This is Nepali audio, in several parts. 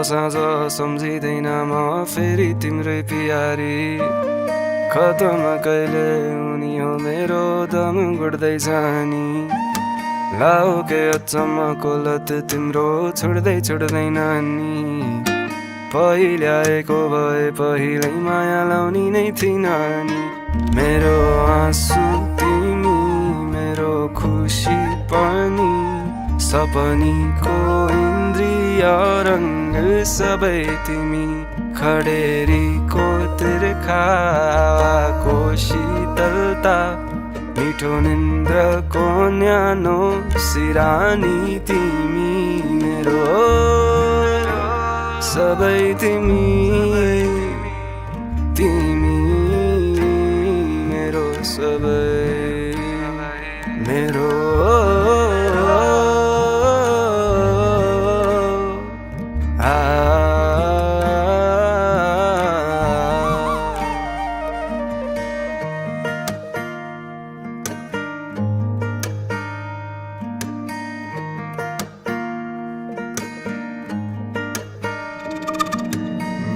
साँझ सम्झिँदैन म फेरि तिम्रै प्यारी खतमा कहिले उनी हो मेरो दम गुड्दै जानी लाओ के अचम्मको लत तिम्रो छुट्दैन नि पहिल्याएको भए पहिल्यै माया लाउने नै थिइन नि मेरो आँसु तिमी मेरो खुसी पनि सपनीको इन्द्रिय रङ्ग सबै तिमी खडेरीको तिर्खाको शीतलता मिठो निन्द्रको न्यानो सिरानी तिमी मेरो सबै तिमी तिमी मेरो सबै मेरो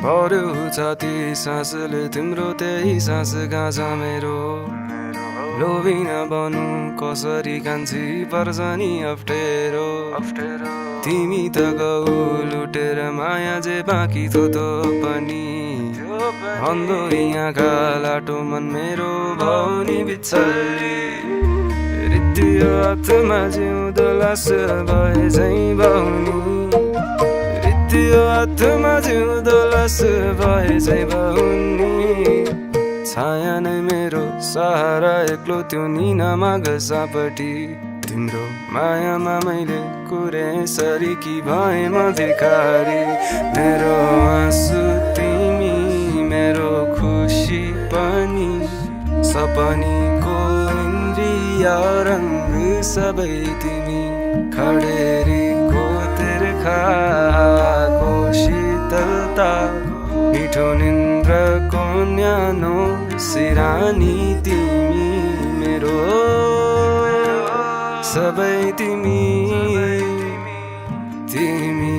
भर्यो छाती सासले तिम्रो त्यही सास गाँजा मेरो लोभिन बनु कसरी कान्छी पर्छ नि अप्ठ्यारो तिमी त गौ लुटेर माया जे बाँकी थोतो पनि अन्धो यहाँका लाटो मन मेरो भौनी बिच्छली रित्तियो हातमा जिउँदो लास भए झै भौनी त्यो हातमा जिउँदो लास भए झै भौनी छाया नै मेरो सहारा एक्लो त्यो निनामा घसापट्टि तिम्रो मायामा मैले कुरे सरीकी भए म भिखारी मेरो आँसु तिमी मेरो खुसी पनि सपनीको इन्द्रिय रङ्ग सबै तिमी खडेरीको तिर्खाको शीतलता मिठो निन्द्रको न्यानो सिरानी तिमी मेरो सबै तिमी तिमी